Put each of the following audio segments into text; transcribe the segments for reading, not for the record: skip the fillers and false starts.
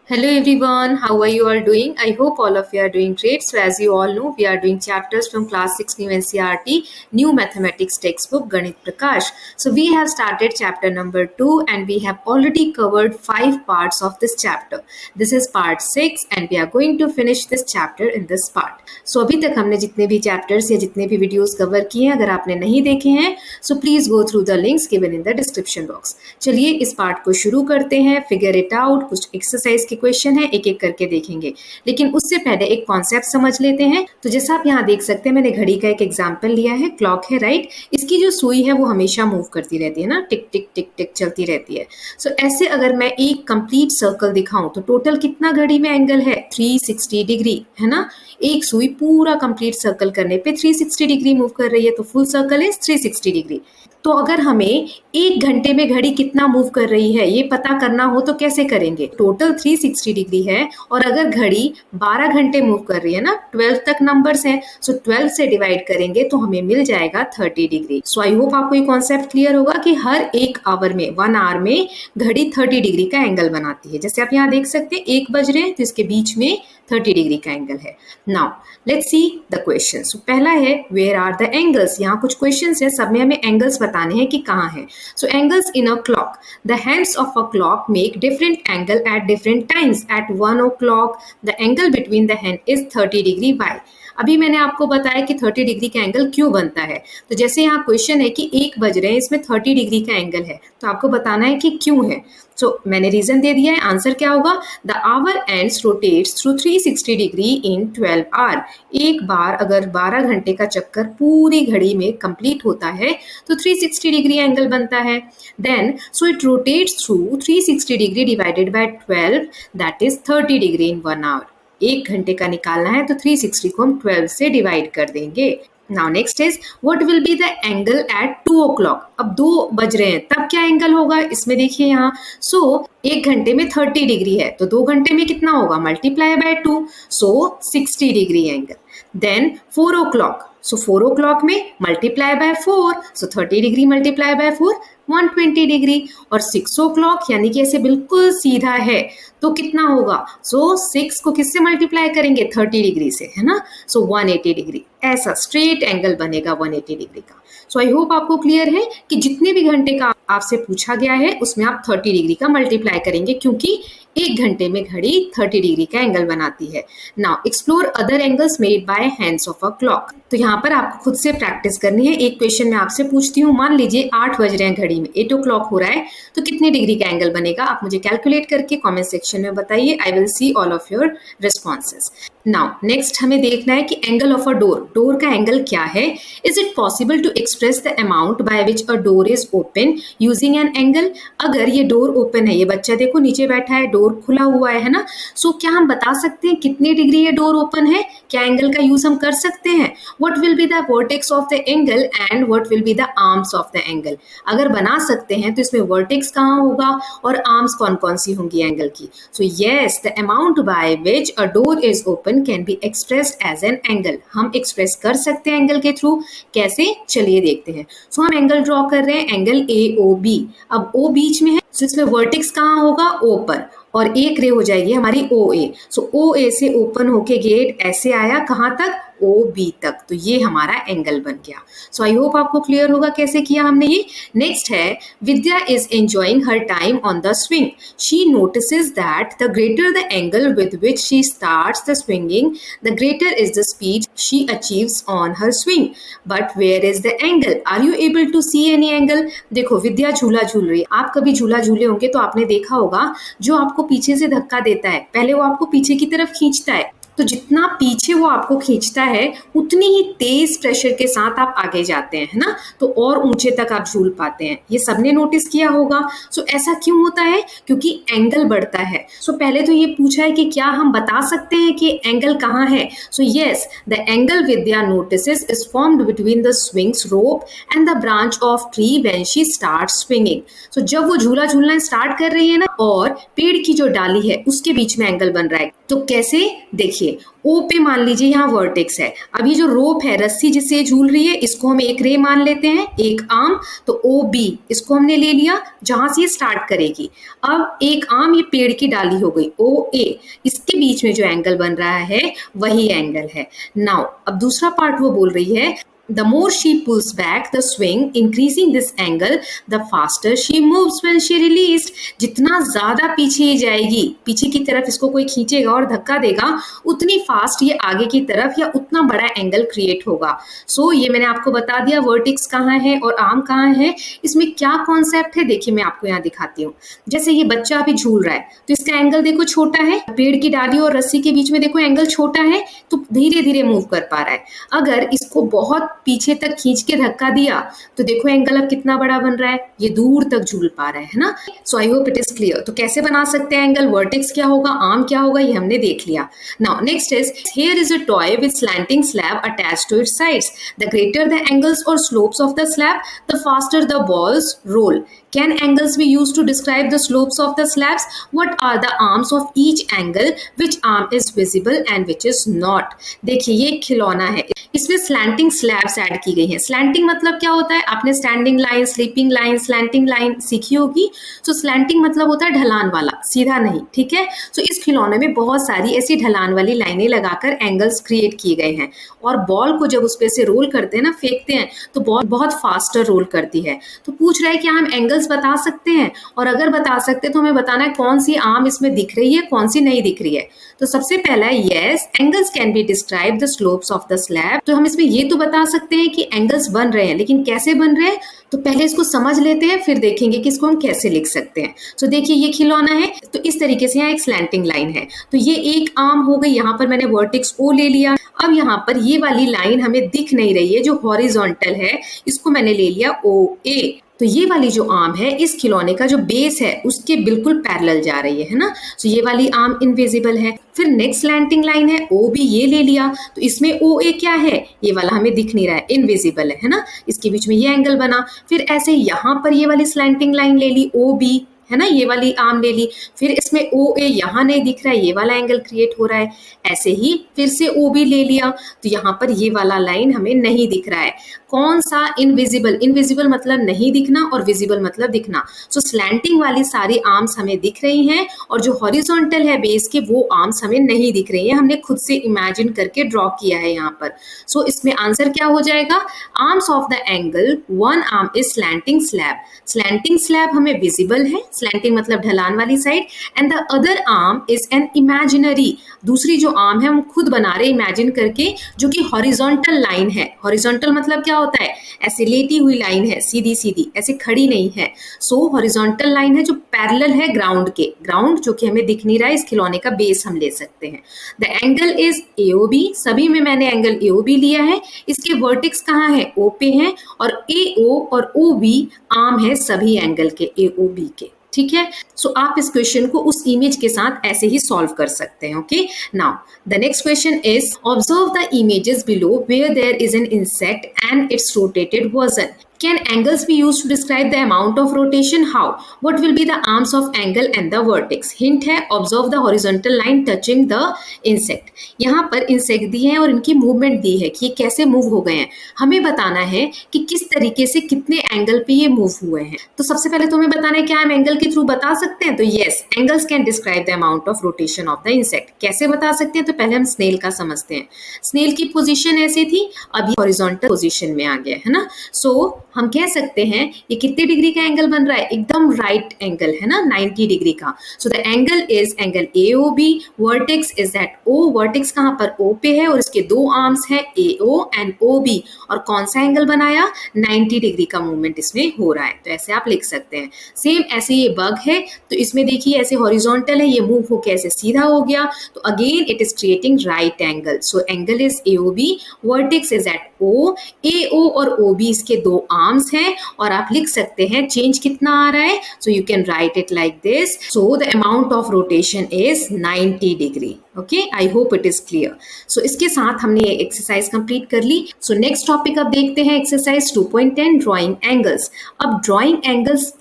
Hello everyone, how are you all doing? I hope all of you are doing great. So as you all know, we are doing chapters from class 6 new NCERT, new mathematics textbook Ganit Prakash. So we have started chapter number 2 and we have already covered 5 parts of this chapter. This is part 6 and we are going to finish this chapter in this part. So अभी तक हमने जितने भी chapters या जितने भी videos cover किए हैं, अगर आपने नहीं देखे हैं, so please go through the links given in the description box. चलिए इस part को शुरू करते हैं. Figure it out. कुछ exercise क्वेश्चन है, एक एक करके देखेंगे, लेकिन उससे पहले एक कॉन्सेप्ट समझ लेते हैं. तो जैसा आप यहाँ देख सकते हैं, मैंने घड़ी का एक एग्जांपल लिया है. क्लॉक है, राइट. इसकी जो सुई है वो हमेशा मूव करती रहती है ना, टिक टिक टिक टिक चलती रहती है. सो ऐसे अगर मैं एक कंप्लीट सर्कल दिखाऊं तो टोटल कितना घड़ी में एंगल है? 360 डिग्री है ना. एक सुई पूरा कंप्लीट सर्कल करने पे 360 डिग्री मूव कर रही है, तो फुल सर्कल इज 360 डिग्री. तो अगर हमें एक घंटे में घड़ी कितना मूव कर रही है ये पता करना हो तो कैसे करेंगे? टोटल 360 डिग्री है और अगर घड़ी 12 घंटे मूव कर रही है ना, 12 तक नंबर्स हैं, सो 12 से डिवाइड करेंगे तो हमें मिल जाएगा 30 डिग्री. सो आई होप आपको ये कॉन्सेप्ट क्लियर होगा कि हर एक आवर में 1 आवर में घड़ी 30 डिग्री का एंगल बनाती है. जैसे आप यहाँ देख सकते हैं 1 बज रहे हैं तो इसके बीच में 30 डिग्री का एंगल है. Now let's see the question. So पहला है वेयर आर द एंगल्स. यहाँ कुछ क्वेश्चंस है, सब में हमें एंगल्स बताने हैं कि कहाँ है. So angles in a clock. The hands of a clock make different angle at different times. At 1 o'clock the angle between the hand is 30 degree. Why? अभी मैंने आपको बताया कि 30 डिग्री का एंगल क्यों बनता है. तो जैसे यहाँ क्वेश्चन है कि 1 बज रहे हैं, इसमें 30 डिग्री का एंगल है, तो आपको बताना है कि क्यों है. सो मैंने रीजन दे दिया है. आंसर क्या होगा? The hour hands rotates through 360 degree in 12 hour. एक बार अगर 12 घंटे का चक्कर पूरी घड़ी में कंप्लीट होता है तो 360 डिग्री एंगल बनता है. Then so it rotates through 360 degree divided by 12, that is 30 degree in 1 hour. एक घंटे का निकालना है तो 360 को हम 12 से डिवाइड कर देंगे. Now next is what will be the angle at 2 o'clock. अब 2 बज रहे हैं तब क्या एंगल होगा? इसमें देखिए यहाँ. सो एक घंटे में 30 डिग्री है तो 2 घंटे में कितना होगा? Multiply by 2, so 60 degree angle. Then 4 o'clock. So 4 o'clock में multiply by 4, so 30 degree multiply by 4 120 degree. और 6 o'clock यानी कि ऐसे बिल्कुल सीधा है तो कितना होगा? सो 6 को किससे मल्टीप्लाई करेंगे? 30 डिग्री से, है ना. सो 180 डिग्री. ऐसा स्ट्रेट एंगल बनेगा 180 डिग्री का. सो आई होप आपको क्लियर है कि जितने भी घंटे का आपसे पूछा गया है उसमें आप 30 डिग्री का मल्टीप्लाई करेंगे, क्योंकि एक घंटे में घड़ी 30 डिग्री का एंगल बनाती है. Now explore other angles made by hands of a clock. तो यहाँ पर आपको खुद से प्रैक्टिस करनी है. एक क्वेश्चन मैं आपसे पूछती हूँ, मान लीजिए 8 बज रहे हैं घड़ी में, 8 o'clock हो रहा है, तो कितने डिग्री का एंगल बनेगा? आप मुझे कैलकुलेट करके कॉमेंट सेक्शन में बताइए. I will see all of your responses. Now next हमें देखना है कि angle of a door. Door का एंगल क्या है? Is it possible to express the amount by which a door is open using an angle. अगर ये door open है, ये बच्चा देखो नीचे बैठा है, डोर खुला हुआ है ना. सो क्या हम बता सकते हैं कितने डिग्री ये डोर ओपन है? क्या एंगल का यूज हम कर सकते हैं? What will be the vertex of the angle and what will be the arms of the angle. अगर बना सकते हैं तो इसमें वर्टेक्स कहाँ होगा और आर्म्स कौन कौन सी होंगी एंगल की? So yes, the amount by which a door is open can be expressed as an angle. हम एक्सप्रेस कर सकते हैं एंगल के थ्रू. कैसे? चलिए देखते हैं. सो हम एंगल ड्रॉ कर रहे हैं, एंगल AOB. अब O बीच में है, सो इसमें वर्टेक्स कहाँ होगा? O पर, और एक रे हो जाएगी हमारी OA. सो OA से ओपन होके गेट ऐसे आया कहाँ तक? OB तक. तो ये हमारा एंगल बन गया. सो आई होप आपको क्लियर होगा कैसे किया हमने ये. नेक्स्ट है Vidya is enjoying her time on the swing. She notices that the greater the angle with which she starts the swinging, the greater is the speed she achieves on her swing. But where is the angle? Are you able to see any angle? देखो विद्या झूला झूल रही है. आप कभी झूला झूले होंगे तो आपने देखा होगा जो आपको पीछे से धक्का देता है, पहले वो आपको पीछे की तरफ खींचता है. तो जितना पीछे वो आपको खींचता है उतनी ही तेज प्रेशर के साथ आप आगे जाते हैं, है ना. तो और ऊंचे तक आप झूल पाते हैं. ये सबने नोटिस किया होगा. सो ऐसा क्यों होता है? क्योंकि एंगल बढ़ता है. सो पहले तो ये पूछा है कि क्या हम बता सकते हैं कि एंगल कहाँ है. So yes, the angle Vidya notices is formed between the swing's rope and the branch of tree when she starts swinging. So जब वो झूला झूलना स्टार्ट कर रही है ना और पेड़ की जो डाली है उसके बीच में एंगल बन रहा है. तो कैसे? देखिए देखिए ओ पे मान लीजिए यहाँ वर्टेक्स है, अभी जो रोप है, रस्सी जिससे झूल रही है, इसको हम एक रे मान लेते हैं, एक आर्म, तो ओ बी इसको हमने ले लिया जहां से ये स्टार्ट करेगी। अब एक आर्म ये पेड़ की डाली हो गई ओ ए, इसके बीच में जो एंगल बन रहा है वही एंगल है। नाउ अब दूसरा पार्ट वो बोल रही है the more she pulls back the swing increasing this angle the faster she moves when she released। जितना ज्यादा पीछे ये जाएगी, पीछे की तरफ इसको कोई खींचेगा और धक्का देगा, उतनी फास्ट ये आगे की तरफ या उतना बड़ा एंगल क्रिएट होगा। सो ये मैंने आपको बता दिया वर्टेक्स कहाँ है और आर्म कहाँ है। इसमें क्या कॉन्सेप्ट है देखिए मैं आपको यहाँ दिखाती हूँ। जैसे ये बच्चा अभी झूल रहा है तो इसका एंगल देखो छोटा है, पेड़ की डाली और रस्सी के बीच में देखो एंगल छोटा है, तो धीरे धीरे मूव कर पा रहा है। अगर इसको बहुत पीछे तक खींच के धक्का दिया तो देखो एंगल अब कितना बड़ा बन रहा है, ये दूर तक झूल पा रहा है ना। So I hope it is clear. तो कैसे बना सकते हैं एंगल, वर्टेक्स क्या होगा, आर्म क्या होगा, ये हमने देख लिया। Now next is here is a toy with slanting slab attached to its sides. The greater the angles और slopes of the slab the faster the balls roll. Can angles be used to describe the slopes of the slabs? What are the arms of each angle? Which arm is visible and which is not? देखिए ये खिलौना है, इसमें slanting slabs add की गई हैं। Slanting मतलब क्या होता है, आपने standing line, sleeping line, slanting line सीखी होगी। सो स्लैंटिंग मतलब होता है ढलान वाला, सीधा नहीं, ठीक है। सो इस खिलौने में बहुत सारी ऐसी ढलान वाली लाइनें लगाकर एंगल्स क्रिएट किए गए हैं, और बॉल को जब उस पे से रोल करते हैं ना, फेंकते हैं, तो बॉल बहुत फास्टर रोल करती है। तो पूछ रहा है कि हम एंगल्स बता सकते हैं, और अगर बता सकते तो हमें बताना है कौन सी आर्म इसमें दिख रही है, कौन सी नहीं दिख रही है। तो सबसे पहला है yes, angles can be describe the slopes of the slab. तो हम इसमें ये तो बता सकते हैं कि एंगल्स बन रहे हैं, लेकिन कैसे बन रहे हैं तो पहले इसको समझ लेते हैं, फिर देखेंगे कि इसको हम कैसे लिख सकते हैं। तो देखिए ये खिलौना है, तो इस तरीके से यहाँ एक स्लैंटिंग लाइन है, तो ये एक आर्म हो गई, यहाँ पर मैंने वर्टेक्स ओ ले लिया। अब यहाँ पर ये वाली लाइन हमें दिख नहीं रही है जो हॉरिजॉन्टल है, इसको मैंने ले लिया ओ ए। तो ये वाली जो आर्म है इस खिलौने का जो बेस है उसके बिल्कुल पैरेलल जा रही है ना। तो ये वाली आर्म इनविजिबल है। फिर नेक्स्ट स्लैंटिंग लाइन है ओ बी, ये ले लिया, तो इसमें ओ ए क्या है, ये वाला हमें दिख नहीं रहा है, इनविजिबल है ना, इसके बीच में ये एंगल बना। फिर ऐसे यहाँ पर ये वाली स्लैंटिंग लाइन ले ली ओ बी, है ना, ये वाली आर्म ले ली, फिर इसमें ओ ए यहाँ नहीं दिख रहा है, ये वाला एंगल क्रिएट हो रहा है। ऐसे ही फिर से ओ बी ले लिया, तो यहाँ पर ये वाला लाइन हमें नहीं दिख रहा है। कौन सा, इनविजिबल। इनविजिबल मतलब नहीं दिखना और विजिबल मतलब दिखना। सो स्लैंटिंग वाली सारी आर्म्स हमें दिख रही हैं, और जो हॉरिजॉन्टल है बेस के वो आर्म्स हमें नहीं दिख रही है, हमने खुद से इमेजिन करके ड्रॉ किया है यहाँ पर। सो इसमें आंसर क्या हो जाएगा, arms of the angle, one arm is slanting slab. Slanting slab हमें विजिबल है, स्लैंटिंग मतलब ढलान वाली side, and the other arm is an imaginary. दूसरी जो आर्म है हम खुद बना रहे इमेजिन करके, जो कि हॉरिजॉन्टल लाइन है। हॉरिजॉन्टल मतलब क्या होता है, ऐसे लेटी हुई लाइन है, सीधी सीधी, ऐसे खड़ी नहीं है। सो हॉरिजॉन्टल लाइन है जो पैरेलल है ग्राउंड के, ग्राउंड जो कि हमें दिख नहीं रहा है, इस खिलौने का बेस हम ले सकते हैं। द एंगल इज एओबी, सभी में मैंने एंगल एओबी लिया है। इसके वर्टेक्स कहाँ है, ओ पे है, और एओ और ओ बी आर्म है सभी एंगल के, एओबी के, ठीक है। सो आप इस क्वेश्चन को उस इमेज के साथ ऐसे ही सॉल्व कर सकते हैं। Okay, now the next question is observe the images below where there is an insect and its rotated version. Can angles be used to describe the amount of rotation? How? What will be the arms of angle and the vertex? Hint है, observe the horizontal line touching the insect. यहाँ पर insect दी है और इनकी movement दी है कि ये कैसे मूव हो गए हैं। हमें बताना है कि किस तरीके से कितने एंगल पे ये मूव हुए हैं। तो सबसे पहले तो हमें बताना है क्या हम एंगल के थ्रू बता सकते हैं। तो yes, angles can describe the amount of rotation of the insect. कैसे बता सकते हैं, तो पहले हम स्नेल का समझते हैं। स्नेल की पोजीशन ऐसी थी, अभी हॉरिजॉन्टल पोजीशन में आ गया है ना। सो हम कह सकते हैं ये कितने डिग्री का एंगल बन रहा है, एकदम राइट एंगल है ना, 90 डिग्री का। So the angle is angle AOB, vertex is at O, vertex कहाँ पर, ओ पे है, और इसके दो आर्म्स है एओ एंड ओबी, और कौन सा एंगल बनाया, 90 डिग्री का मूवमेंट इसमें हो रहा है। तो ऐसे आप लिख सकते हैं। सेम ऐसे ये बग है, तो इसमें देखिए ऐसे हॉरिजॉन्टल है, ये मूव होकर ऐसे सीधा हो गया, तो again it is creating right angle. So angle is AOB, vertex is at O, A O और ओ बी इसके दो आर्म्स हैं और आप लिख सकते हैं चेंज कितना आ रहा है. So you can write it like this. So the amount of rotation is 90 degree. Okay, I hope it is clear. So इसके साथ हमने ये एक्सरसाइज कंप्लीट कर ली. सो नेक्स्ट टॉपिक अब देखते हैं एक्सरसाइज 2.10 ड्राइंग एंगल्स. अब ड्राइंग एंगल्स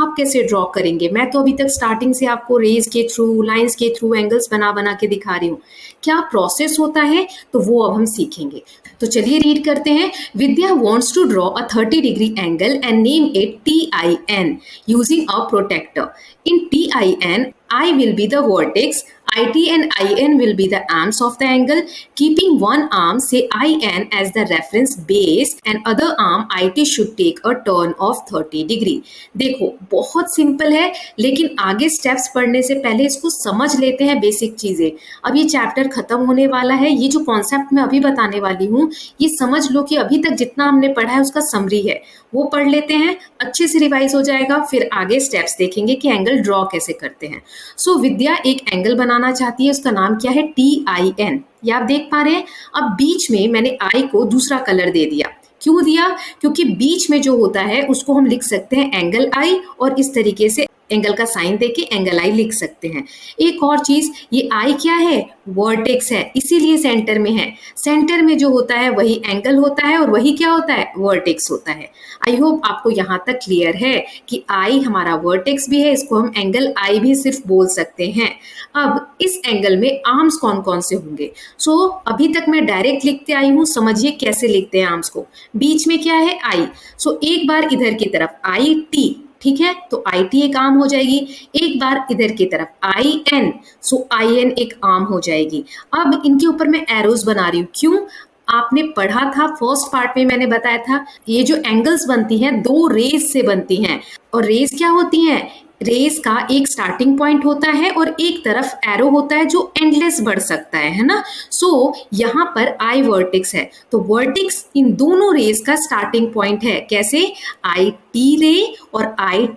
आप कैसे ड्रॉ करेंगे? मैं तो अभी तक स्टार्टिंग से आपको रेज के थ्रू, लाइंस के थ्रू एंगल्स बना बना के दिखा रही हूँ. क्या प्रोसेस होता है तो वो अब हम सीखेंगे. तो चलिए रीड करते हैं. विद्या wants to draw a 30-degree angle and name it TIN using a protractor. In TIN, I will be the vertex, IT and IN will be the arms of the angle. Keeping one arm, say IN, as the reference base and other arm IT should take a turn of 30 degree. देखो बहुत simple है, लेकिन आगे steps पढ़ने से पहले इसको समझ लेते हैं बेसिक चीजें. अब ये चैप्टर खत्म होने वाला है. ये जो कॉन्सेप्ट मैं अभी बताने वाली हूँ ये समझ लो कि अभी तक जितना हमने पढ़ा है उसका समरी है, वो पढ़ लेते हैं, अच्छे से रिवाइज हो जाएगा. फिर आगे स्टेप्स देखेंगे कि एंगल ड्रॉ कैसे करते हैं. सो विद्या एक एंगल बनाना चाहती है, उसका नाम क्या है? TIN. ये आप देख पा रहे हैं. अब बीच में मैंने आई को दूसरा कलर दे दिया. क्यों दिया? क्योंकि बीच में जो होता है उसको हम लिख सकते हैं एंगल आई, और इस तरीके से एंगल का साइन देके एंगल आई लिख सकते हैं. एक और चीज, ये आई क्या है? वर्टेक्स है, इसीलिए सेंटर में है. सेंटर में जो होता है वही एंगल होता है और वही क्या होता है? वर्टेक्स होता है. आई होप आपको यहाँ तक क्लियर है कि आई हमारा वर्टेक्स भी है, इसको हम एंगल आई भी सिर्फ बोल सकते हैं. अब इस एंगल में आर्म्स कौन कौन से होंगे? सो अभी तक मैं डायरेक्ट लिखते आई हूँ, समझिए कैसे लिखते हैं आर्म्स को. बीच में क्या है? आई. सो एक बार इधर की तरफ आई टी, ठीक है, तो आई टी एक आर्म हो जाएगी. एक बार इधर की तरफ I N, so I N एक आर्म हो जाएगी. अब इनके ऊपर मैं एरोज बना रही हूँ. क्यों? आपने पढ़ा था फर्स्ट पार्ट में, मैंने बताया था ये जो एंगल्स बनती हैं दो रेज से बनती हैं. और रेज क्या होती हैं? रेस का एक स्टार्टिंग पॉइंट होता है और एक तरफ एरो होता है जो एंडलेस बढ़ सकता है ना. सो यहाँ पर आई वर्टेक्स है, तो वर्टेक्स इन दोनों रेस का स्टार्टिंग पॉइंट है. कैसे? आई टी रे और आई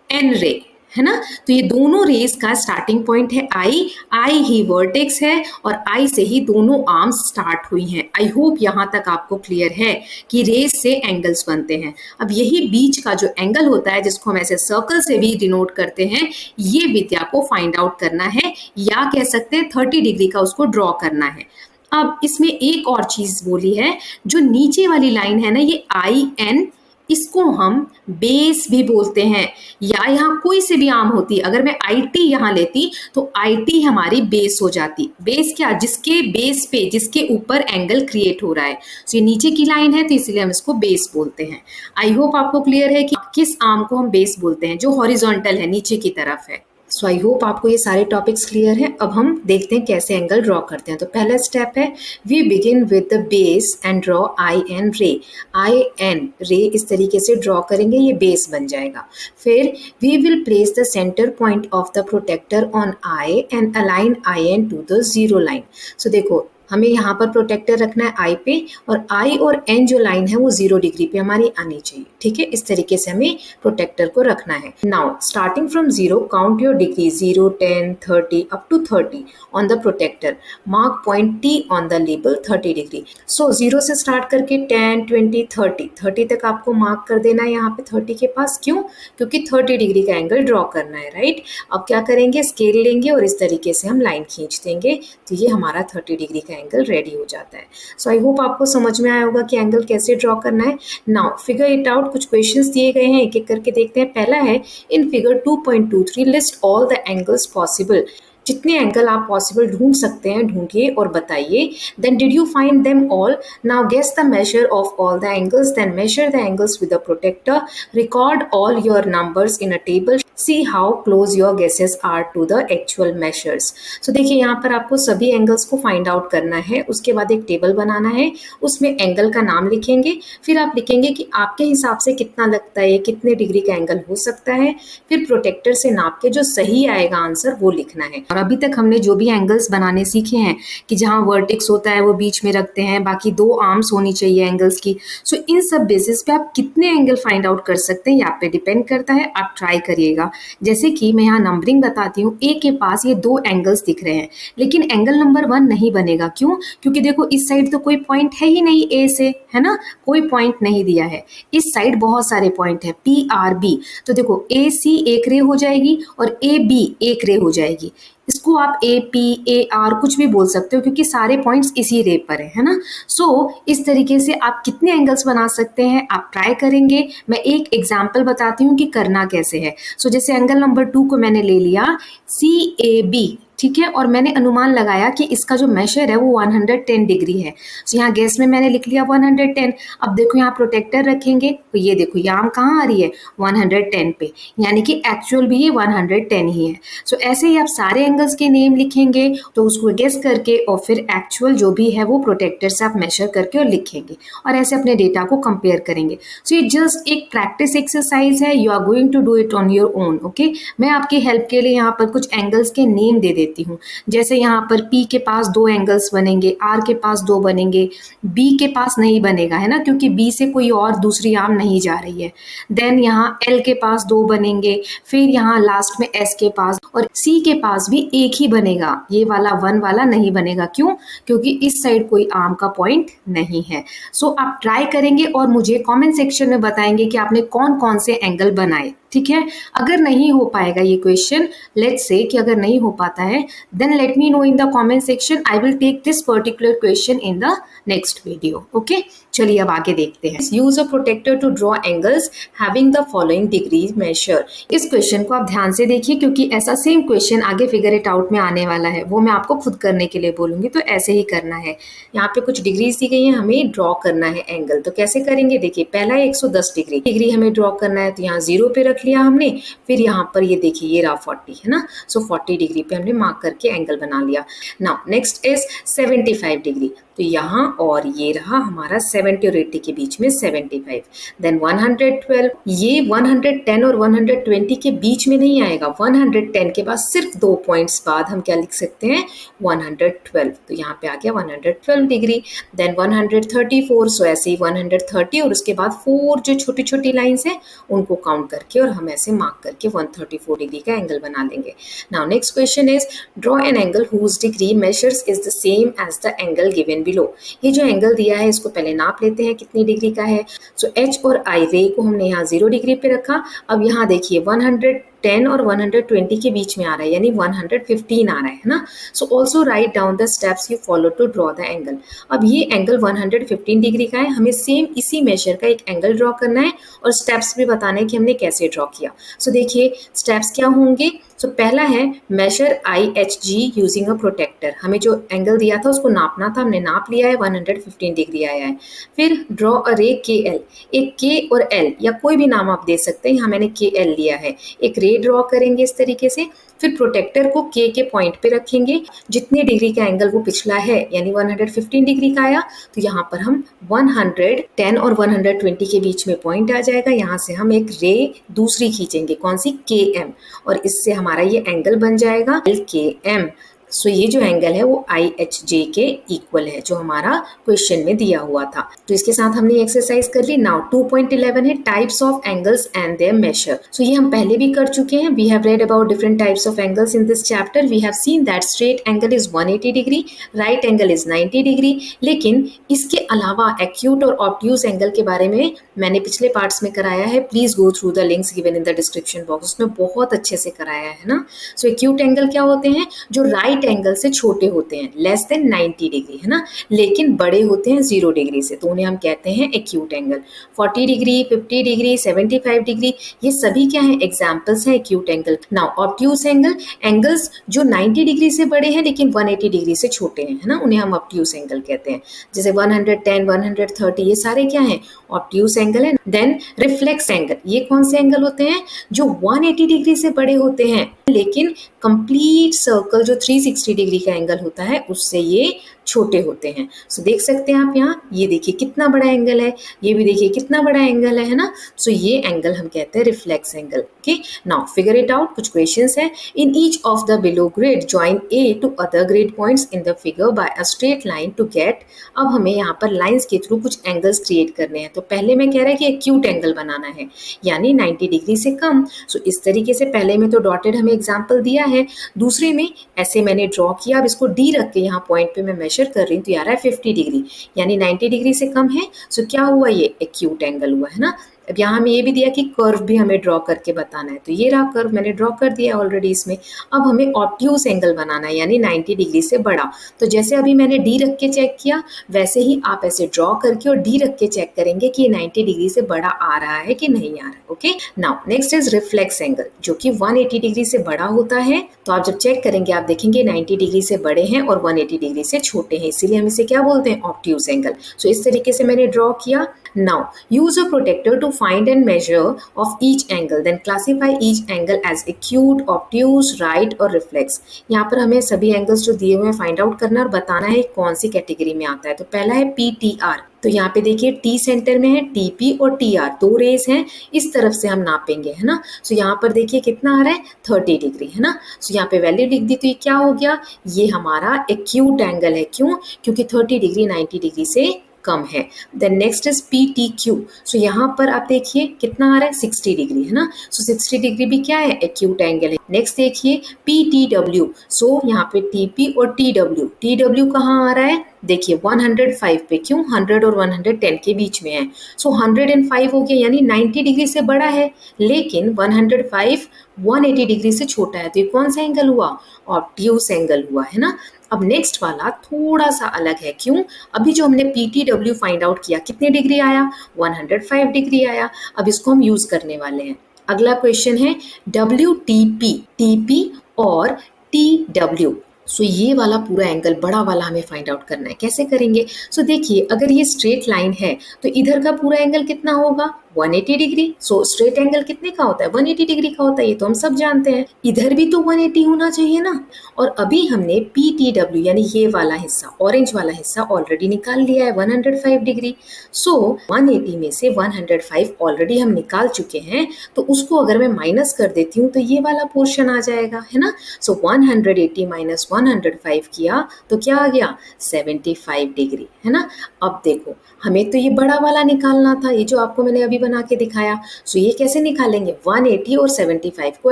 एन रे, है ना. तो ये दोनों रेस का स्टार्टिंग पॉइंट है आई. आई ही वर्टेक्स है और आई से ही दोनों आर्म्स स्टार्ट हुई हैं. आई होप यहाँ तक आपको क्लियर है कि रेस से एंगल्स बनते हैं. अब यही बीच का जो एंगल होता है जिसको हम ऐसे सर्कल से भी डिनोट करते हैं, ये विद्या को फाइंड आउट करना है, या कह सकते हैं 30 डिग्री का उसको ड्रॉ करना है. अब इसमें एक और चीज बोली है, जो नीचे वाली लाइन है ना, ये आई एन, इसको हम बेस भी बोलते हैं, या यहाँ कोई से भी आर्म होती. अगर मैं आई टी यहाँ लेती तो आई टी हमारी बेस हो जाती. बेस क्या? जिसके बेस पे, जिसके ऊपर एंगल क्रिएट हो रहा है. तो ये नीचे की लाइन है तो इसलिए हम इसको बेस बोलते हैं. आई होप आपको क्लियर है कि किस आर्म को हम बेस बोलते हैं, जो हॉरिजॉन्टल है, नीचे की तरफ है. सो आई होप आपको ये सारे टॉपिक्स क्लियर हैं. अब हम देखते हैं कैसे एंगल ड्रॉ करते हैं. तो पहला स्टेप है, we begin with the base and draw I N ray. I N रे इस तरीके से ड्रॉ करेंगे, ये बेस बन जाएगा. फिर we will place the centre point of the protector on I and align I N to the zero line. So देखो हमें यहाँ पर प्रोटेक्टर रखना है आई पे, और आई और एन जो लाइन है वो 0 डिग्री पे हमारी आनी चाहिए. ठीक है, इस तरीके से हमें प्रोटेक्टर को रखना है. Now starting from 0 count your degree 0, 10, 30 up to 30 on the protector. Mark point T on the label 30 degree. So 0 से स्टार्ट करके 10, 20, 30 तक आपको मार्क कर देना है यहाँ पे 30 के पास. क्यों? क्योंकि 30 डिग्री का एंगल ड्रॉ करना है, राइट. अब क्या करेंगे? स्केल लेंगे और इस तरीके से हम लाइन खींच देंगे, तो ये हमारा 30 डिग्री का एंगल रेडी हो जाता है. सो आई होप आपको समझ में आया होगा कि एंगल कैसे ड्रॉ करना है. Now figure it out. कुछ क्वेश्चंस दिए गए हैं, एक एक करके देखते हैं. पहला है, in figure 2.23 list all the angles possible. जितने एंगल आप पॉसिबल ढूंढ सकते हैं ढूंढिए और बताइए. Then did you find them all? Now guess the measure of all the angles, then measure the angles with the protector. Record all your numbers in a table. See how close your guesses are to the actual measures. So देखिए यहाँ पर आपको सभी angles को find out करना है. उसके बाद एक टेबल बनाना है, उसमें एंगल का नाम लिखेंगे. फिर आप लिखेंगे कि आपके हिसाब से कितना लगता है, कितने डिग्री का एंगल हो सकता है. फिर प्रोटेक्टर से नाप के जो सही आएगा आंसर वो लिखना है. और अभी तक हमने जो भी एंगल्स बनाने सीखे हैं कि जहाँ वर्टेक्स होता है वो बीच में रखते हैं, बाकी 2 आर्म्स होनी चाहिए एंगल्स की. सो इन सब बेसिस पे आप कितने एंगल फाइंड आउट कर सकते हैं ये आप पे डिपेंड करता है. आप ट्राई करिएगा. बनेगा। जैसे कि मैं यहाँ नंबरिंग बताती हूँ, ए के पास ये 2 एंगल्स दिख रहे हैं, लेकिन एंगल नंबर 1 नहीं बनेगा। क्यों? क्योंकि देखो इस साइड तो कोई पॉइंट है ही नहीं ए से, है ना, कोई पॉइंट नहीं दिया है। इस साइड बहुत सारे पॉइंट है पी आर बी, तो देखो ए सी एक रे हो जाएगी और ए बी एक रे हो जाएगी। इसको आप ए पी ए आर कुछ भी बोल सकते हो, क्योंकि सारे पॉइंट्स इसी रे पर है ना। सो इस तरीके से आप कितने एंगल्स बना सकते हैं, आप ट्राई करेंगे। मैं एक एग्जाम्पल बताती हूँ कि करना कैसे है। सो जैसे एंगल नंबर 2 को मैंने ले लिया सी ए बी, ठीक है, और मैंने अनुमान लगाया कि इसका जो मेशर है वो 110 डिग्री है। तो यहाँ गैस में मैंने लिख लिया 110। अब देखो यहाँ प्रोटेक्टर रखेंगे तो ये देखो ये आर्म कहाँ आ रही है, 110 पे, यानी कि एक्चुअल भी ये 110 ही है। सो ऐसे ही आप सारे एंगल्स के नेम लिखेंगे, तो उसको गेस करके और फिर एक्चुअल जो भी है वो प्रोटेक्टर से आप मेशर करके और लिखेंगे, और ऐसे अपने डेटा को कंपेयर करेंगे। सो ये जस्ट एक प्रैक्टिस एक्सरसाइज है, you are going to do it on your own. Okay, मैं आपकी हेल्प के लिए यहाँ पर कुछ एंगल्स के नेम दे देती हूँ। जैसे यहाँ पर P के पास 2 एंगल्स बनेंगे, R के पास 2 बनेंगे, B के पास नहीं बनेगा, है ना, क्योंकि B से कोई और दूसरी आर्म नहीं जा रही है। देन यहाँ L के पास 2 बनेंगे, फिर यहाँ लास्ट में S के पास, और C के पास भी एक ही बनेगा, ये वाला 1 वाला नहीं बनेगा। क्यों? क्योंकि इस साइड कोई आर्म का पॉइंट नहीं है। सो आप ट्राई करेंगे और मुझे कमेंट सेक्शन में बताएंगे कि आपने कौन कौन से एंगल बनाए। ठीक है, अगर नहीं हो पाएगा ये क्वेश्चन, लेट्स से कि अगर नहीं हो पाता है, then let me know in the comment section, I will take this particular question in the next video. Okay, चलिए अब आगे देखते हैं। Use a protractor to draw angles having the following degree measure. इस क्वेश्चन को आप ध्यान से देखिए, क्योंकि ऐसा सेम क्वेश्चन आगे फिगर इट आउट में आने वाला है, वो मैं आपको खुद करने के लिए बोलूंगी, तो ऐसे ही करना है। यहाँ पे कुछ डिग्रीज दी गई है, हमें ड्रॉ करना है एंगल। तो कैसे करेंगे, देखिए पहला 110 डिग्री हमें ड्रॉ करना है, तो यहाँ 0 पे रख लिया हमने। फिर यहाँ पर ये देखिए ये रहा 40, है ना। सो 40 डिग्री पे हमने मार्क करके एंगल बना लिया। नाउ नेक्स्ट इज 75 डिग्री, तो यहाँ और ये रहा हमारा 70 और 80 के बीच में 75। देन 112, ये 110 और 120 के बीच में नहीं आएगा, 110 के बाद सिर्फ 2 पॉइंट्स बाद हम क्या लिख सकते हैं, 112, तो यहाँ पे आ गया 112 डिग्री। देन 134, सो ऐसे ही 130 और उसके बाद 4 जो छोटी छोटी लाइन्स हैं उनको काउंट करके और हम ऐसे मार्क करके 134 डिग्री का एंगल बना लेंगे। Now next question is draw an angle whose degree measures is the same as the angle given below. ये जो एंगल दिया है इसको पहले नाप लेते हैं कितनी डिग्री का है। सो H और I रे को हमने यहाँ 0 डिग्री पे रखा। अब यहाँ देखिए 110 और 120 के बीच में आ रहा है, यानी 115 आ रहा है ना। So also write down the steps you follow to draw the angle. अब ये एंगल 115 डिग्री का है, हमें सेम इसी मेजर का एक एंगल ड्रॉ करना है और स्टेप्स भी बताना है कि हमने कैसे ड्रॉ किया। सो देखिए स्टेप्स क्या होंगे। सो पहला है measure IHG using a protractor. हमें जो एंगल दिया था उसको नापना था, हमने नाप लिया है, 115 डिग्री आया है। फिर ड्रॉ अ रे KL, एक K और L या कोई भी नाम आप दे सकते हैं, यहाँ मैंने KL लिया है। एक रे ड्रॉ करेंगे इस तरीके से, फिर प्रोटेक्टर को K के पॉइंट पे रखेंगे, जितने डिग्री का एंगल वो पिछला है यानी 115 डिग्री का आया, तो यहाँ पर हम 110 और 120 के बीच में पॉइंट आ जाएगा। यहाँ से हम एक रे दूसरी खींचेंगे, कौन सी, KM, और इससे हमारा ये एंगल बन जाएगा LKM। सो ये जो एंगल है वो IHJ के इक्वल है जो हमारा क्वेश्चन में दिया हुआ था। तो इसके साथ हमने एक्सरसाइज कर ली। नाउ 2.11 है types of angles and their measure. So ये हम पहले भी कर चुके हैं। We have read about different types of angles in this chapter. We have seen that straight angle is 180 degree, right angle is 90 degree. लेकिन इसके अलावा एक्यूट और ऑब्ट्यूज एंगल के बारे में मैंने पिछले पार्ट्स में कराया है। Please go through the links given in the description box, उसमें बहुत अच्छे से कराया है ना। सो एक्यूट एंगल क्या होते हैं, जो राइट एंगल से छोटे होते हैं, लेस देन 90 डिग्री, है ना, लेकिन बड़े होते हैं 0 डिग्री से, तो उन्हें हम कहते हैं acute angle. 40 degree, 50 degree, 75 degree, ये सभी क्या है, एग्जाम्पल्स हैं acute angle. Now obtuse angle, angles जो 90 डिग्री से बड़े हैं लेकिन 180 डिग्री से छोटे हैं, है ना, उन्हें हम ऑब्ट्यूज एंगल कहते हैं। जैसे 110, 130, ये सारे क्या है, ऑब्ट्यूज एंगल है। देन रिफ्लेक्स एंगल, ये कौन से एंगल होते हैं, जो 180 डिग्री से बड़े होते हैं लेकिन कंप्लीट सर्कल जो 360 डिग्री का एंगल होता है उससे ये छोटे होते हैं। सो देख सकते हैं आप यहाँ, ये देखिए कितना बड़ा एंगल है, ये भी देखिए कितना बड़ा एंगल है ना। सो ये एंगल हम कहते हैं reflex angle. Okay, now figure it out. कुछ क्वेश्चंस है। In each of the below grid join A to other grid points in the figure by a straight line to get. अब हमें यहाँ पर लाइंस के थ्रू कुछ angles create करने हैं। तो पहले में कह रहा है कि एक्यूट एंगल बनाना है, यानी 90 डिग्री से कम। सो इस तरीके से पहले में तो डॉटेड हमें एग्जाम्पल दिया है, दूसरे में ऐसे मैंने ड्रॉ किया। अब इसको डी रख के यहाँ पॉइंट पे मैं मेजर कर रही हूँ, तो यार है 50 डिग्री, यानी 90 डिग्री से कम है। सो क्या हुआ, ये एक्यूट एंगल हुआ है ना। अब यहाँ हमें ये भी दिया कि कर्व भी हमें ड्रॉ करके बताना है, तो ये रहा कर्व, मैंने ड्रॉ कर दिया ऑलरेडी इसमें। अब हमें ऑब्ट्यूज एंगल बनाना है, यानी 90 डिग्री से बड़ा। तो जैसे अभी मैंने डी रख के चेक किया, वैसे ही आप ऐसे ड्रॉ करके और डी रख के चेक करेंगे कि 90 डिग्री से बड़ा आ रहा है कि नहीं आ रहा है। Okay, now next is reflex angle, जो कि 180 डिग्री से बड़ा होता है। तो आप जब चेक करेंगे आप देखेंगे 90 डिग्री से बड़े हैं और 180 डिग्री से छोटे हैं, इसीलिए हम इसे क्या बोलते हैं, ऑब्ट्यूज एंगल। सो इस तरीके से मैंने ड्रॉ किया। Now, use a protector to find and measure of each angle. Then classify each angle as acute, obtuse, right और reflex. यहाँ पर हमें सभी एंगल्स जो दिए हुए हैं फाइंड आउट करना और बताना है कौन सी कैटेगरी में आता है। तो पहला है PTR। तो यहाँ पे देखिए T सेंटर में है, TP और TR दो रेज हैं, इस तरफ से हम नापेंगे, है ना। सो यहाँ पर देखिए कितना आ रहा है, 30 डिग्री, है ना। सो यहाँ पे वैल्यू लिख दी, तो ये क्या हो गया, ये हमारा एक्यूट एंगल है। क्यों, क्योंकि 30 डिग्री 90 डिग्री से कम है। Then next is PTQ। So यहाँ पर आप देखिए कितना आ रहा है, 60 डिग्री, है ना। सो 60 डिग्री भी क्या है, एक्यूट एंगल है। नेक्स्ट देखिए PTW। सो यहाँ पे TP और TW कहाँ आ रहा है, देखिए 105 पे। क्यों, 100 और 110 के बीच में है। सो 105 हो गया, यानी 90 डिग्री से बड़ा है, लेकिन 105 180 डिग्री से छोटा है। तो ये कौन सा एंगल हुआ, ऑब्ट्यूज एंगल हुआ, है ना। अब नेक्स्ट वाला थोड़ा सा अलग है। क्यों, अभी जो हमने PTW फाइंड आउट किया कितने डिग्री आया, 105 डिग्री आया। अब इसको हम यूज करने वाले हैं। अगला क्वेश्चन है WTP, TP और TW। सो ये वाला पूरा एंगल बड़ा वाला हमें फाइंड आउट करना है। कैसे करेंगे, सो देखिए अगर ये स्ट्रेट लाइन है तो इधर का पूरा एंगल कितना होगा, 180 डिग्री। सो स्ट्रेट एंगल कितने का होता है, 180 डिग्री का होता है, ये तो हम सब जानते हैं। इधर भी तो 180 होना चाहिए ना। और अभी हमने PTW यानी ये वाला हिस्सा, ऑरेंज वाला हिस्सा ऑलरेडी निकाल लिया है, 105 डिग्री। सो 180 में से 105 ऑलरेडी हम निकाल चुके हैं, तो उसको अगर मैं माइनस कर देती हूँ तो ये वाला पोर्शन आ जाएगा, है ना। सो 180 माइनस 105 किया तो क्या आ गया, 75 डिग्री, है ना। अब देखो हमें तो ये बड़ा वाला निकालना था, ये जो आपको मैंने अभी बना के दिखाया। सो ये कैसे निकालेंगे, 180 और 75 को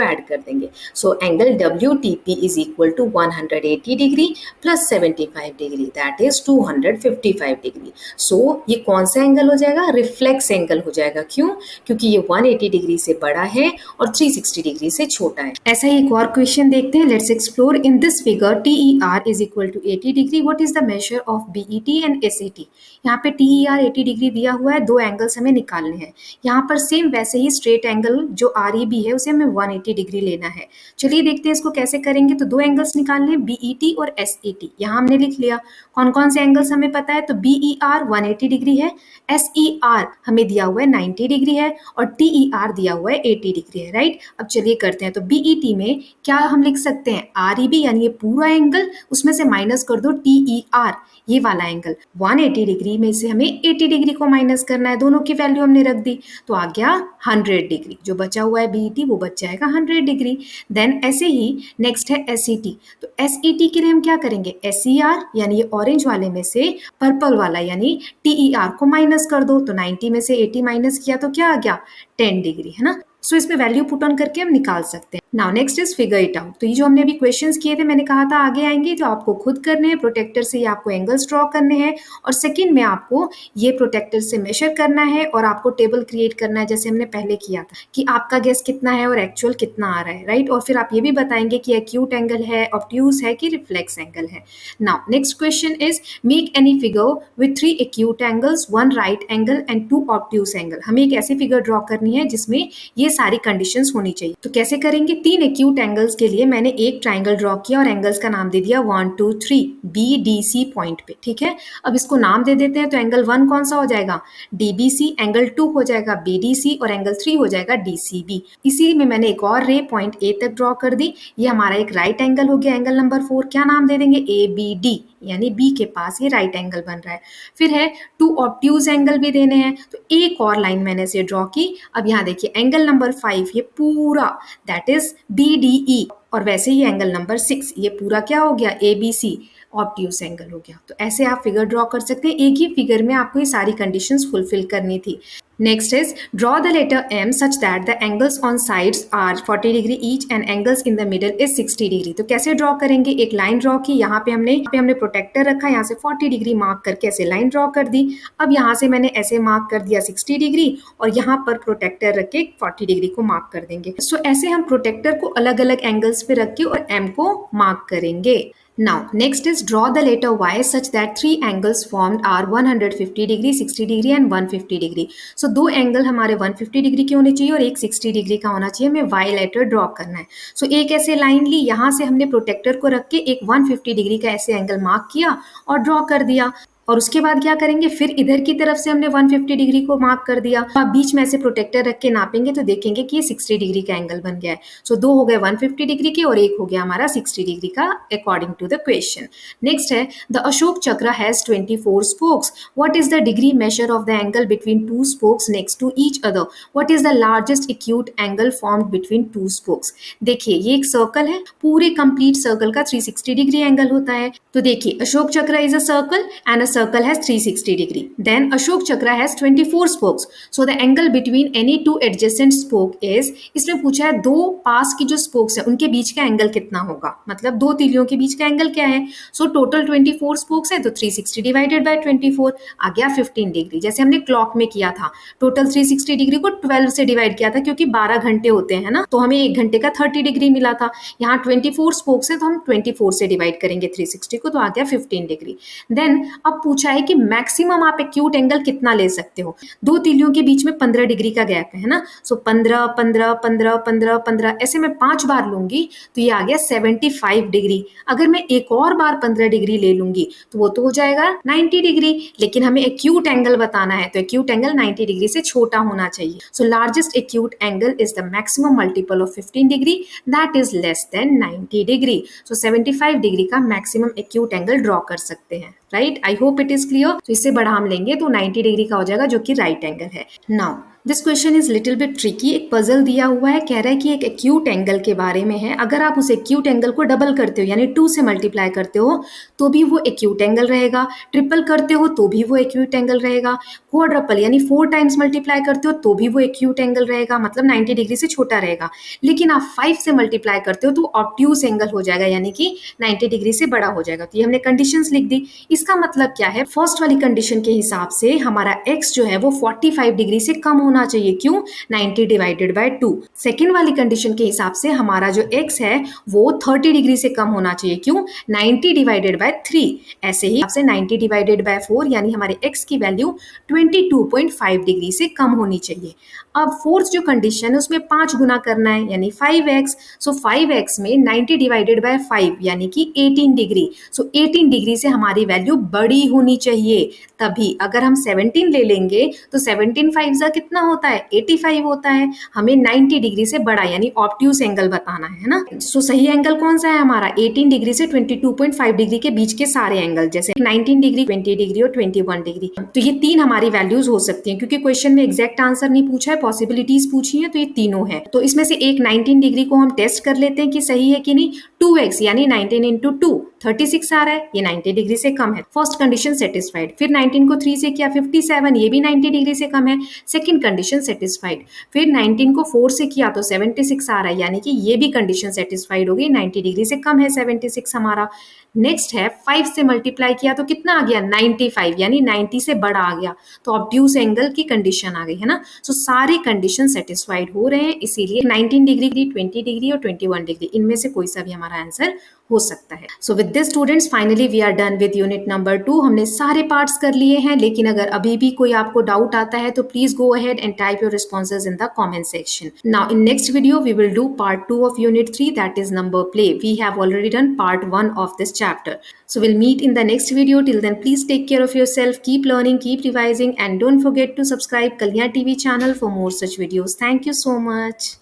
ऐड कर देंगे। So angle WTP is equal to 180 degree plus 75 degree, that is 255 degree. So ये कौन सा एंगल हो जाएगा, रिफ्लेक्स एंगल हो जाएगा। क्यों, क्योंकि ये 180 डिग्री से बड़ा है और 360 डिग्री से छोटा है। ऐसा ही एक और क्वेश्चन देखते हैं, let's explore. In this figure TER is equal to 80 degree, what is the measure of BET and SET। यहाँ पे TER 80 डिग्री दिया हुआ है, दो एंगल्स हमें निकालने हैं। यहाँ पर सेम वैसे ही स्ट्रेट एंगल जो REB है उसे हमें 180 डिग्री लेना है। चलिए देखते हैं इसको कैसे करेंगे। तो दो एंगल्स निकालने हैं, BET और SET। यहाँ हमने लिख लिया कौन कौन से एंगल्स हमें पता है। तो BER 180 डिग्री है, SER हमें दिया हुआ है 90 डिग्री है और TER दिया हुआ है 80 डिग्री है, राइट। अब चलिए करते हैं। तो BET में क्या हम लिख सकते हैं, REB यानी ये पूरा एंगल, उसमें से माइनस कर दो TER ये वाला एंगल। 180 डिग्री में से हमें 80 डिग्री को माइनस करना है, दोनों की वैल्यू हमने रख दी, तो आ गया 100 डिग्री। जो बचा हुआ है BET वो बच जाएगा 100 डिग्री। देन ऐसे ही नेक्स्ट है SET। तो SET के लिए हम क्या करेंगे, SER यानी ये ऑरेंज वाले में से पर्पल वाला यानी TER को माइनस कर दो। तो 90 में से 80 माइनस किया तो क्या आ गया, 10 डिग्री, है ना। सो इसमें वैल्यू पुट ऑन करके हम निकाल सकते हैं। Now next is figure it out. तो ये जो हमने अभी क्वेश्चंस किए थे, मैंने कहा था आगे आएंगे, तो आपको खुद करने हैं। प्रोटेक्टर से ये आपको एंगल्स ड्रॉ करने हैं और सेकंड में आपको ये प्रोटेक्टर से मेजर करना है और आपको टेबल क्रिएट करना है, जैसे हमने पहले किया था कि आपका गेस कितना है और एक्चुअल कितना आ रहा है, राइट। और फिर आप ये भी बताएंगे कि एक्यूट एंगल है, ऑब्ट्यूज है कि रिफ्लेक्स एंगल है। Now next question is make any figure with 3 acute angles, 1 right angle and 2 obtuse angle. हमें एक ऐसी फिगर ड्रॉ करनी है जिसमें ये सारी कंडीशंस होनी चाहिए। तो कैसे करेंगे, तीन एक्यूट एंगल्स के लिए मैंने एक ट्राइंगल ड्रॉ किया और एंगल्स का नाम दे दिया 1 2 3 BDC पॉइंट पे, ठीक है। अब इसको नाम दे देते हैं, तो एंगल 1 कौन सा हो जाएगा, DBC, एंगल 2 हो जाएगा BDC और एंगल 3 हो जाएगा DCB। इसी में मैंने एक और रे पॉइंट A तक ड्रॉ कर दी। ये हमारा एक राइट एंगल हो गया, एंगल नंबर 4। क्या नाम दे देंगे, ABD, यानी B के पास ये राइट एंगल बन रहा है। फिर है 2 ऑब्ट्यूज एंगल भी देने हैं, तो एक और लाइन मैंने इसे ड्रॉ की। अब यहाँ देखिए एंगल नंबर 5 ये पूरा दैट इज BDE, और वैसे ही एंगल नंबर 6 ये पूरा क्या हो गया, ABC, ऑब्ट्यूज एंगल हो गया। तो ऐसे आप फिगर ड्रॉ कर सकते हैं। एक ही फिगर में आपको ये सारी कंडीशंस फुलफिल करनी थी। Next is draw the letter M such that the angles on sides are 40 degree each and angles in the middle is 60 degree। तो कैसे ड्रॉ करेंगे, एक लाइन ड्रॉ की, यहाँ पे हमने प्रोटेक्टर रखा, यहाँ से 40 डिग्री मार्क करके ऐसे लाइन ड्रॉ कर दी। अब यहाँ से मैंने ऐसे मार्क कर दिया 60 डिग्री और यहाँ पर प्रोटेक्टर रख के 40 डिग्री को मार्क कर देंगे। सो ऐसे हम प्रोटेक्टर को अलग अलग एंगल्स पे रख के और M को मार्क करेंगे। Now, next is draw the letter Y such that three angles formed are 150 degree, 60 degree and 150 degree। So दो एंगल हमारे 150 डिग्री के होने चाहिए और एक 60 डिग्री का होना चाहिए। हमें Y लेटर ड्रॉ करना है। सो एक ऐसे लाइन ली, यहाँ से हमने प्रोटेक्टर को रख के एक 150 डिग्री का ऐसे एंगल मार्क किया और ड्रॉ कर दिया। और उसके बाद क्या करेंगे, फिर इधर की तरफ से हमने 150 डिग्री को मार्क कर दिया। आप बीच में ऐसे प्रोटेक्टर रख के नापेंगे तो देखेंगे कि ये 60 डिग्री का एंगल बन गया है। सो दो हो गए 150 डिग्री के और एक हो गया हमारा 60 डिग्री का according to the question. Next है the Ashoka Chakra has 24 spokes. What is the degree measure of the angle between two spokes next to each other. What is the largest acute angle formed between two spokes. देखिए ये एक circle है, पूरे complete circle का 360 degree angle होता है। तो देखिए अशोक चक्र is a circle and a circle has 360 degree. Then Ashok Chakra has 24 spokes. So the angle between any two adjacent spoke is, इसमें पूछा है दो पास की जो spokes है उनके बीच का एंगल कितना होगा, मतलब दो तीलियों के बीच का एंगल क्या है। सो टोटल 24 spokes है तो 360 डिवाइडेड बाय 24 आ गया 15 डिग्री। जैसे हमने क्लॉक में किया था, टोटल 360 डिग्री को 12 से डिवाइड किया था क्योंकि 12 घंटे होते हैं ना, तो हमें एक घंटे का 30 डिग्री मिला था। यहाँ 24 स्पोक्स है तो हम 24 से डिवाइड करेंगे 360 को, तो आ गया 15 डिग्री। देन अब पूछा है कि मैक्सिमम आप एक्यूट एंगल कितना ले सकते हो। दो तीलियों के बीच में 15 डिग्री का गैप है ना, सो 15 15 15 15 15 ऐसे मैं 5 बार लूंगी तो ये आ गया 75 डिग्री। अगर मैं एक और बार 15 डिग्री ले लूंगी तो वो तो हो जाएगा 90 डिग्री, लेकिन हमें एक्यूट एंगल बताना है तो एक्यूट एंगल 90 डिग्री से छोटा होना चाहिए। So largest acute angle is the maximum multiple of 15 degree that is less than 90 degree. So 75 degree का मैक्सिमम एक्यूट एंगल ड्रॉ कर सकते हैं, right. I hope it is clear. तो इससे बढ़ा हम लेंगे तो 90 डिग्री का हो जाएगा जो कि राइट एंगल है। Now this question is little bit tricky. एक पजल दिया हुआ है, कह रहा है कि एक एक्यूट एंगल के बारे में है, अगर आप उस एक्यूट एंगल को डबल करते हो यानी 2 से मल्टीप्लाई करते हो तो भी वो एक्यूट एंगल रहेगा, ट्रिपल करते हो तो भी वो एक्यूट एंगल रहेगा, क्वाड्रपल यानी 4 टाइम्स मल्टीप्लाई करते हो तो भी वो एक्यूट एंगल रहेगा, मतलब 90 डिग्री से छोटा रहेगा। लेकिन आप 5 से मल्टीप्लाई करते हो तो ऑब्ट्यूज एंगल हो जाएगा यानी कि 90 डिग्री से बड़ा हो जाएगा। तो ये हमने कंडीशंस लिख दी। इसका मतलब क्या है, फर्स्ट वाली कंडीशन के हिसाब से हमारा x जो है वो 45 डिग्री से कम होना चाहिए, क्यों, 90 डिवाइडेड बाय 2। सेकेंड वाली कंडीशन के हिसाब से हमारा जो x है वो 30 डिग्री से कम होना चाहिए, क्यों, 90 डिवाइडेड बाय 3। ऐसे ही आपसे 90 डिवाइडेड बाय 4 यानी हमारे x की वैल्यू 22.5 डिग्री से कम होनी चाहिए। अब फोर्थ जो कंडीशन है उसमें 5 गुना करना है यानी 5x। सो 5x में 90 डिवाइडेड बाय 5 यानी कि 18 डिग्री। सो 18 डिग्री से हमारी वैल्यू बड़ी होनी चाहिए, तभी अगर हम 17 ले लेंगे तो 17 5 जा कितना होता है, 85 होता है। हमें 90 डिग्री से बड़ा यानी ऑब्ट्यूज एंगल बताना है ना। सो सही एंगल कौन सा है हमारा, 18 डिग्री से 22.5 डिग्री के बीच के सारे एंगल, जैसे 19 डिग्री, 20 डिग्री और 21 डिग्री। तो ये तीन हमारी वैल्यूज हो सकती हैं, क्योंकि क्वेश्चन में एग्जैक्ट आंसर नहीं पूछा है, पॉसिबिलिटीज पूछी है, तो ये तीनों है। तो इसमें से एक 19 डिग्री को हम टेस्ट कर लेते हैं कि सही है कि नहीं। 2x यानी 19 इंटू 2 36 आ रहा है, ये 90 डिग्री से कम है, फर्स्ट कंडीशन सेटिस्फाइड। फिर 19 को 3 से किया 57, ये भी 90 डिग्री से कम है, सेकंड कंडीशन सेटिस्फाइड। फिर 19 को 4 से किया तो 76 आ रहा है, यानी कि ये भी कंडीशन सेटिस्फाइड हो गई, 90 डिग्री से कम है 76 हमारा। नेक्स्ट है 5 से मल्टीप्लाई किया तो कितना आ गया 95, यानी 90 से बड़ा आ गया, तो ऑब्ट्यूज एंगल की कंडीशन आ गई है ना। सो सारे कंडीशन सेटिस्फाइड हो रहे हैं, इसीलिए 19 डिग्री, 20 डिग्री और 21 डिग्री इनमें से कोई सा भी हमारा आंसर हो सकता है। So with this students, finally we are done with unit number 2. हमने सारे parts कर लिए हैं, लेकिन अगर अभी भी कोई आपको doubt आता है तो please go ahead and type your responses in the comment section. Now in next video we will do part 2 of unit 3, that is number play. We have already done part 1 of this chapter. So we'll meet in the next video. Till then, please take care of yourself, keep learning, keep revising, and don't forget to subscribe Kalyan TV channel for more such videos. Thank you so much.